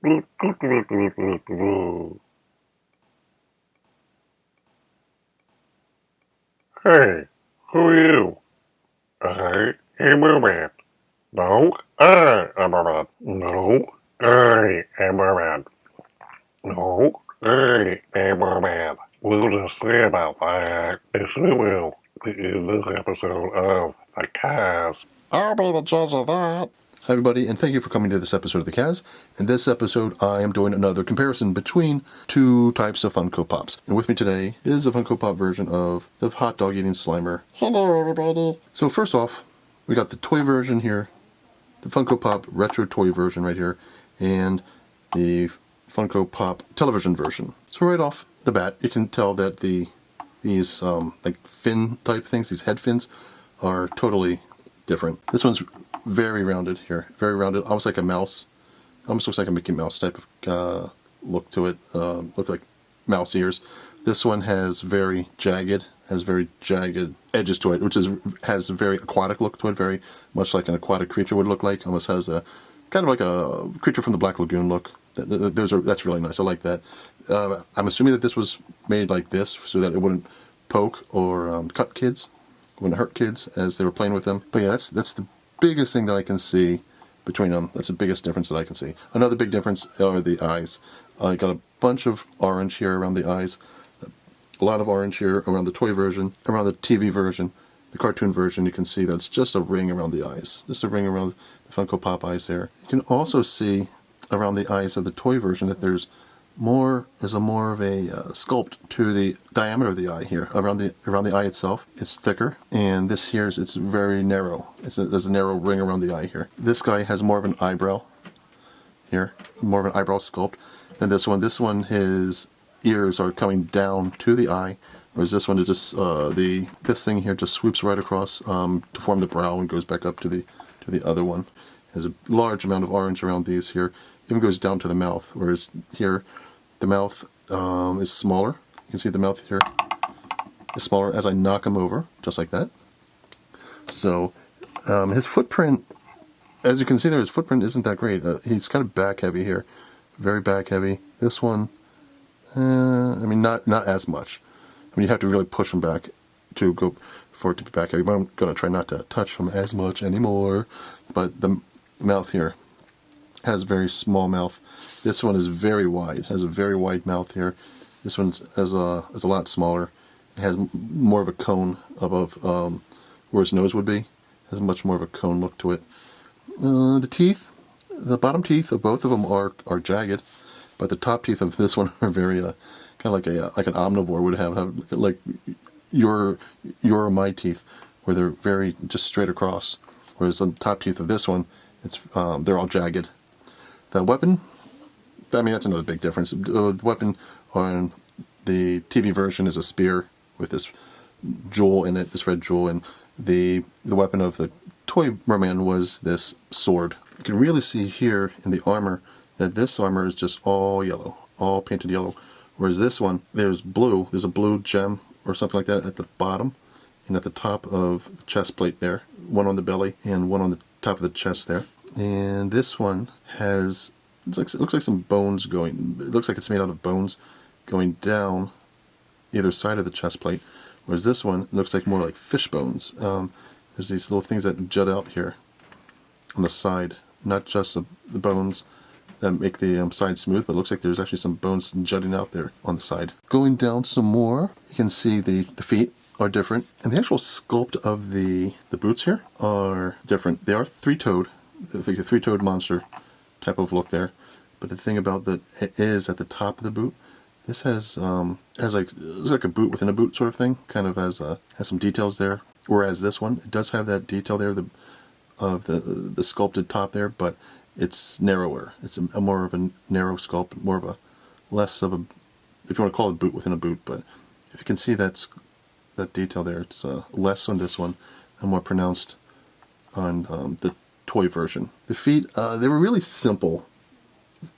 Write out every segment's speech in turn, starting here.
Hey, who are you? Hey, Merman. No, I am Merman. No, I am Merman. No, I am Merman. We'll just see about that. Yes, we will. In this episode of The Cast. I'll be the judge of that. Hi, everybody, and thank you for coming to this episode of The Kaz. In this episode, I am doing another comparison between two types of Funko Pops. And with me today is a Funko Pop version of the hot dog eating Slimer. Hello, everybody. So first off, we got the toy version here, the Funko Pop retro toy version right here, and the Funko Pop television version. So right off the bat, you can tell that these like fin type things, these head fins, are totally different. This one's very rounded here, very rounded, almost like a mouse. Almost looks like a Mickey Mouse type of look to it. Look like mouse ears. This one has very jagged edges to it, which has a very aquatic look to it, very much like an aquatic creature would look like. Almost has a kind of like a creature from the Black Lagoon look. That's really nice. I like that. I'm assuming that this was made like this so that it wouldn't poke or cut kids, wouldn't hurt kids as they were playing with them. But yeah, that's the biggest thing that I can see between them. That's the biggest difference that I can see. Another big difference are the eyes. I got a bunch of orange here around the eyes, a lot of orange here around the toy version, around the TV version, the cartoon version. You can see that it's just a ring around the eyes, just a ring around the Funko Pop eyes there. You can also see around the eyes of the toy version that there's more of a sculpt to the diameter of the eye here. Around the eye itself, it's thicker, and this here it's very narrow. There's a narrow ring around the eye here. This guy has more of an eyebrow here, more of an eyebrow sculpt than this one. This one, his ears are coming down to the eye, whereas this one is just this thing here just swoops right across to form the brow and goes back up to the other one. There's a large amount of orange around these here. Even goes down to the mouth, whereas here the mouth is smaller. You can see the mouth here is smaller as I knock him over, just like that. So his footprint, as you can see there, his footprint isn't that great. He's kind of back heavy here, very back heavy. This one, I mean, not as much. I mean, you have to really push him back to go for it to be back heavy. But I'm going to try not to touch him as much anymore. But the mouth here has a very small mouth. This one is very wide, has a very wide mouth here. This one is a lot smaller. It has more of a cone above where his nose would be. It has much more of a cone look to it. The teeth, the bottom teeth of both of them are jagged, but the top teeth of this one are very kind of like an omnivore would have like your or my teeth, where they're very just straight across. Whereas on the top teeth of this one, it's they're all jagged. The weapon, I mean, that's another big difference. The weapon on the TV version is a spear with this jewel in it, this red jewel, and the weapon of the toy merman was this sword. You can really see here in the armor that this armor is just all yellow, all painted yellow, whereas this one, there's a blue gem or something like that at the bottom and at the top of the chest plate there, one on the belly and one on the top of the chest there. And this one has, it looks like some bones going, it looks like it's made out of bones going down either side of the chest plate, whereas this one looks like more like fish bones. There's these little things that jut out here on the side, not just the bones that make the side smooth, but it looks like there's actually some bones jutting out there on the side. Going down some more, you can see the feet are different, and the actual sculpt of the boots here are different. They are three-toed. Like a three-toed monster type of look there, but the thing about that is at the top of the boot, this has like a boot within a boot sort of thing, kind of has some details there. Whereas this one, it does have that detail there of the sculpted top there, but it's narrower. It's a more of a narrow sculpt, more of a less of a, if you want to call it a boot within a boot. But if you can see that detail there, it's less on this one and more pronounced on the toy version. The feet, they were really simple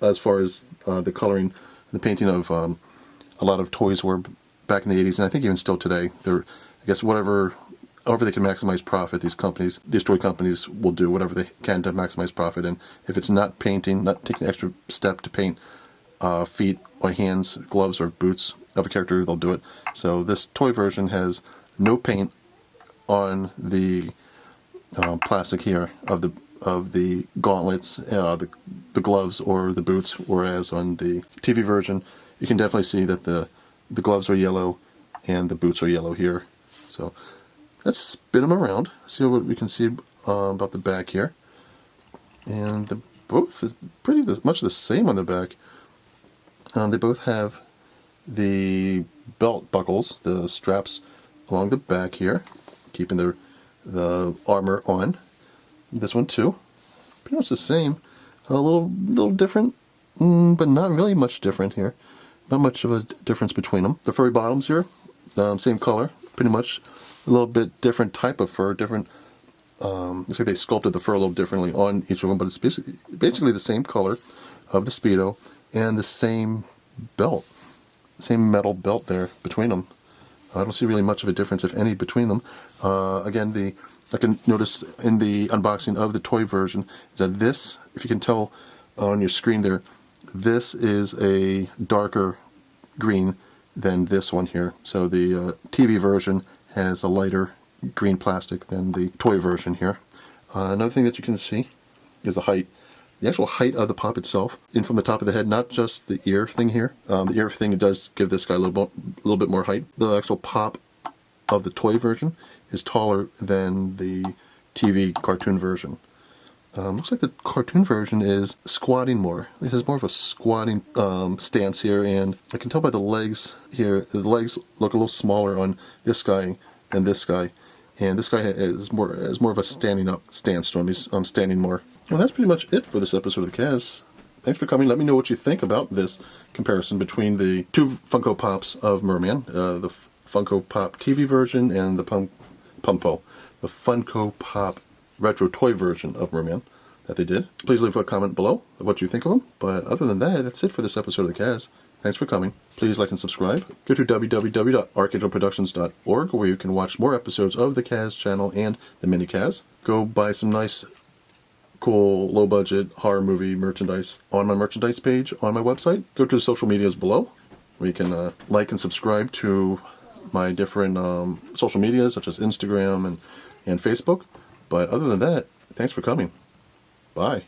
as far as the coloring and the painting of a lot of toys were back in the 80s, and I think even still today. They're, I guess, whatever however they can maximize profit, these toy companies will do whatever they can to maximize profit. And if it's not painting, not taking an extra step to paint feet or hands, gloves or boots of a character, they'll do it. So this toy version has no paint on the plastic here of the gauntlets, the gloves or the boots, whereas on the TV version you can definitely see that the gloves are yellow and the boots are yellow here. So let's spin them around, see what we can see about the back here. And they're both pretty much the same on the back. They both have the belt buckles, the straps along the back here, keeping the armor on. This one too, pretty much the same. A little different, but not really much different here. Not much of a difference between them. The furry bottoms here, same color, pretty much. A little bit different type of fur, different. Looks like they sculpted the fur a little differently on each of them, but it's basically the same color of the Speedo and the same belt, same metal belt there between them. I don't see really much of a difference, if any, between them. Again, I can notice in the unboxing of the toy version is that this, if you can tell on your screen there, this is a darker green than this one here. So the TV version has a lighter green plastic than the toy version here. Another thing that you can see is the height. The actual height of the pop itself, in from the top of the head, not just the ear thing here. The ear thing does give this guy a little bit more height. The actual pop of the toy version is taller than the TV cartoon version. Looks like the cartoon version is squatting more. It has more of a squatting stance here, and I can tell by the legs here, the legs look a little smaller on this guy than this guy. And this guy is more of a standing up stance to him. He's standing more. Well, that's pretty much it for this episode of the Kaz. Thanks for coming. Let me know what you think about this comparison between the two Funko Pops of Merman, the Funko Pop TV version and the the Funko Pop retro toy version of Merman that they did. Please leave a comment below of what you think of them. But other than that, that's it for this episode of the Kaz. Thanks for coming. Please like and subscribe. Go to www.archangelproductions.org where you can watch more episodes of the Kaz channel and the mini Kaz. Go buy some nice, cool, low-budget horror movie merchandise on my merchandise page on my website. Go to the social medias below where you can like and subscribe to my different social medias such as Instagram and Facebook. But other than that, thanks for coming. Bye.